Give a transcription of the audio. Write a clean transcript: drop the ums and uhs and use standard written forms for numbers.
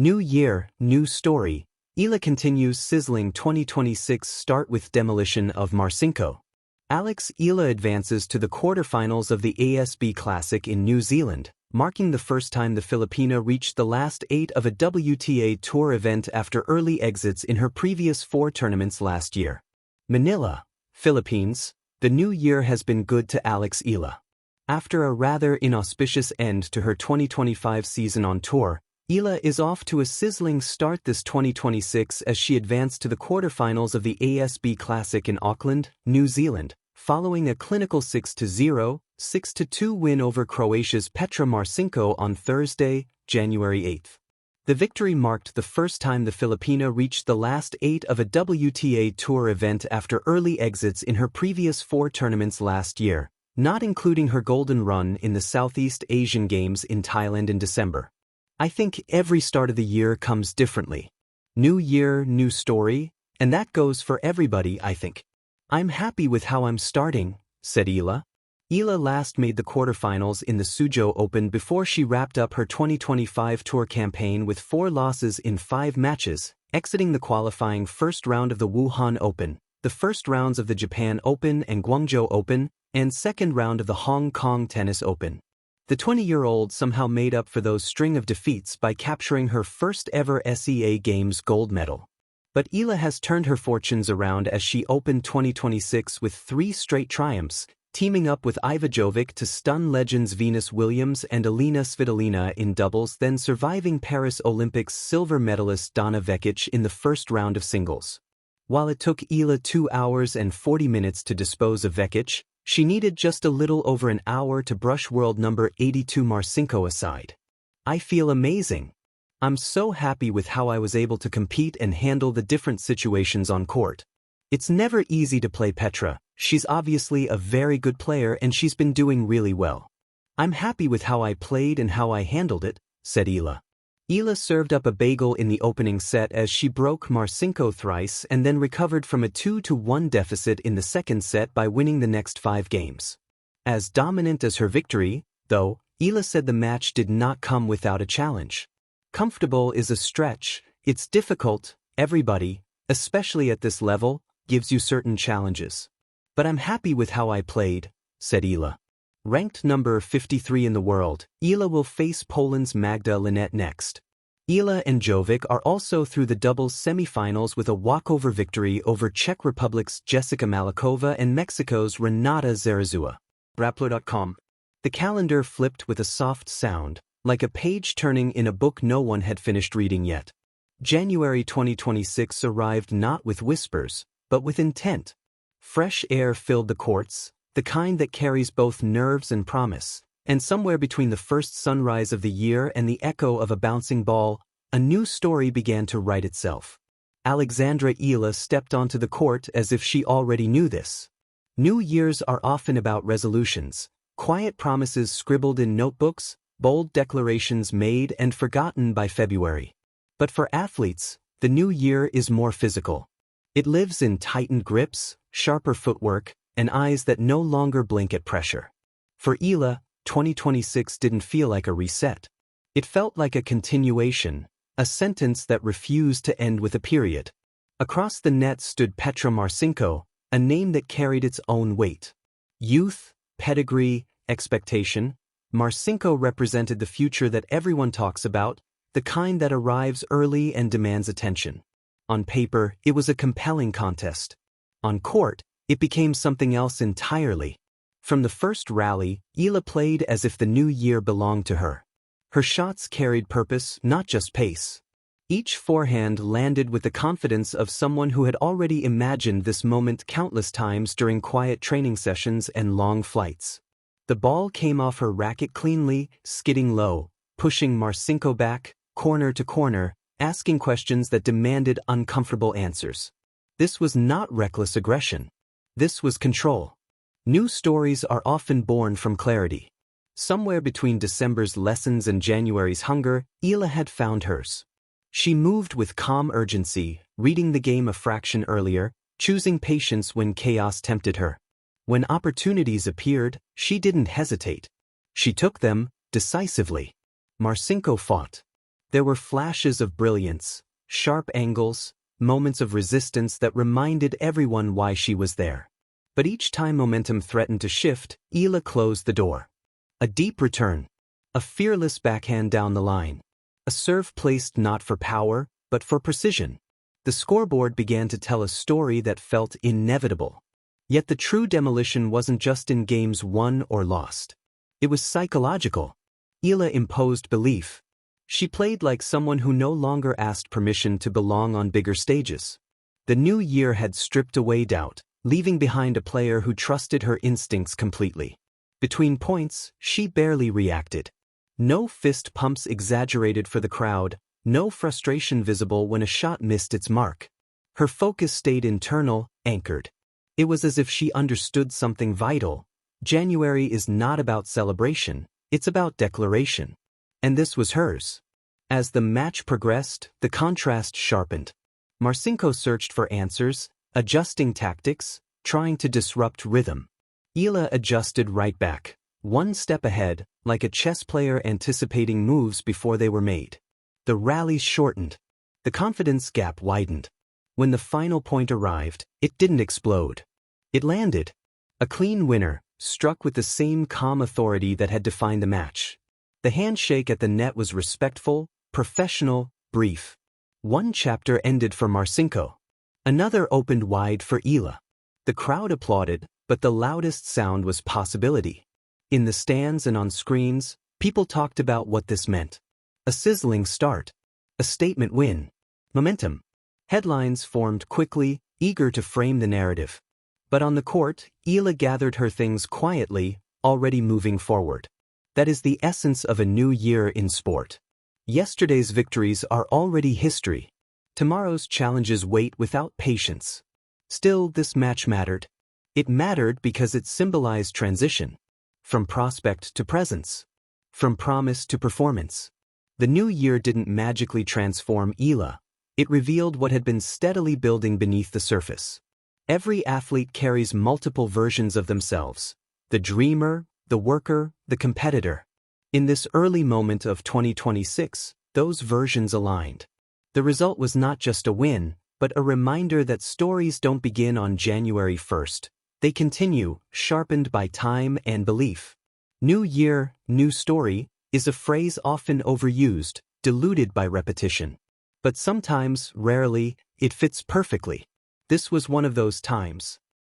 New year, new story. Eala continues sizzling 2026 start with demolition of Marcinko. Alex Eala advances to the quarterfinals of the ASB Classic in New Zealand, marking the first time the Filipina reached the last 8 of a WTA Tour event after early exits in her previous 4 tournaments last year. Manila, Philippines. The new year has been good to Alex Eala. After a rather inauspicious end to her 2025 season on tour, Eala is off to a sizzling start this 2026 as she advanced to the quarterfinals of the ASB Classic in Auckland, New Zealand, following a clinical 6-0, 6-2 win over Croatia's Petra Marcinko on Thursday, January 8. The victory marked the first time the Filipina reached the last 8 of a WTA Tour event after early exits in her previous 4 tournaments last year, not including her golden run in the Southeast Asian Games in Thailand in December. I think every start of the year comes differently. New year, new story, and that goes for everybody, I think. I'm happy with how I'm starting, said Eala. Eala last made the quarterfinals in the Suzhou Open before she wrapped up her 2025 tour campaign with 4 losses in 5 matches, exiting the qualifying first round of the Wuhan Open, the first rounds of the Japan Open and Guangzhou Open, and second round of the Hong Kong Tennis Open. The 20-year-old somehow made up for those string of defeats by capturing her first ever SEA Games gold medal. But Eala has turned her fortunes around as she opened 2026 with 3 straight triumphs, teaming up with Ivanovic to stun legends Venus Williams and Alina Svitolina in doubles, then surviving Paris Olympics silver medalist Donna Vekic in the first round of singles. While it took Eala 2 hours and 40 minutes to dispose of Vekic, she needed just a little over an hour to brush world number 82 Marcinko aside. I feel amazing. I'm so happy with how I was able to compete and handle the different situations on court. It's never easy to play Petra. She's obviously a very good player and she's been doing really well. I'm happy with how I played and how I handled it, said Eala. Eala served up a bagel in the opening set as she broke Marcinko thrice and then recovered from a 2-1 deficit in the second set by winning the next 5 games. As dominant as her victory, though, Eala said the match did not come without a challenge. Comfortable is a stretch, it's difficult, everybody, especially at this level, gives you certain challenges. But I'm happy with how I played, said Eala. Ranked number 53 in the world, Eala will face Poland's Magda Linette next. Eala and Jovic are also through the doubles semifinals with a walkover victory over Czech Republic's Jessica Malikova and Mexico's Renata Zarazua. Rappler.com. The calendar flipped with a soft sound, like a page turning in a book no one had finished reading yet. January 2026 arrived not with whispers, but with intent. Fresh air filled the courts, the kind that carries both nerves and promise, and somewhere between the first sunrise of the year and the echo of a bouncing ball, a new story began to write itself. Alexandra Eala stepped onto the court as if she already knew this. New years are often about resolutions, quiet promises scribbled in notebooks, bold declarations made and forgotten by February. But for athletes, the new year is more physical. It lives in tightened grips, sharper footwork, and eyes that no longer blink at pressure. For Eala, 2026 didn't feel like a reset. It felt like a continuation, a sentence that refused to end with a period. Across the net stood Petra Marcinko, a name that carried its own weight. Youth, pedigree, expectation. Marcinko represented the future that everyone talks about, the kind that arrives early and demands attention. On paper, it was a compelling contest. On court, it became something else entirely. From the first rally, Eala played as if the new year belonged to her. Her shots carried purpose, not just pace. Each forehand landed with the confidence of someone who had already imagined this moment countless times during quiet training sessions and long flights. The ball came off her racket cleanly, skidding low, pushing Marcinko back, corner to corner, asking questions that demanded uncomfortable answers. This was not reckless aggression. This was control. New stories are often born from clarity. Somewhere between December's lessons and January's hunger, Eala had found hers. She moved with calm urgency, reading the game a fraction earlier, choosing patience when chaos tempted her. When opportunities appeared, she didn't hesitate. She took them, decisively. Marcinko fought. There were flashes of brilliance, sharp angles, moments of resistance that reminded everyone why she was there. But each time momentum threatened to shift, Eala closed the door. A deep return. A fearless backhand down the line. A serve placed not for power, but for precision. The scoreboard began to tell a story that felt inevitable. Yet the true demolition wasn't just in games won or lost. It was psychological. Eala imposed belief. She played like someone who no longer asked permission to belong on bigger stages. The new year had stripped away doubt, leaving behind a player who trusted her instincts completely. Between points, she barely reacted. No fist pumps exaggerated for the crowd, no frustration visible when a shot missed its mark. Her focus stayed internal, anchored. It was as if she understood something vital. January is not about celebration, it's about declaration. And this was hers. As the match progressed, the contrast sharpened. Marcinko searched for answers, adjusting tactics, trying to disrupt rhythm. Eala adjusted right back, one step ahead, like a chess player anticipating moves before they were made. The rallies shortened. The confidence gap widened. When the final point arrived, it didn't explode. It landed. A clean winner, struck with the same calm authority that had defined the match. The handshake at the net was respectful, professional, brief. One chapter ended for Marcinko. Another opened wide for Eala. The crowd applauded, but the loudest sound was possibility. In the stands and on screens, people talked about what this meant. A sizzling start. A statement win. Momentum. Headlines formed quickly, eager to frame the narrative. But on the court, Eala gathered her things quietly, already moving forward. That is the essence of a new year in sport. Yesterday's victories are already history. Tomorrow's challenges wait without patience. Still, this match mattered. It mattered because it symbolized transition. From prospect to presence. From promise to performance. The new year didn't magically transform Eala. It revealed what had been steadily building beneath the surface. Every athlete carries multiple versions of themselves. The dreamer, the worker, the competitor. In this early moment of 2026, those versions aligned. The result was not just a win, but a reminder that stories don't begin on January 1st. They continue, sharpened by time and belief. New year, new story, is a phrase often overused, diluted by repetition. But sometimes, rarely, it fits perfectly. This was one of those times.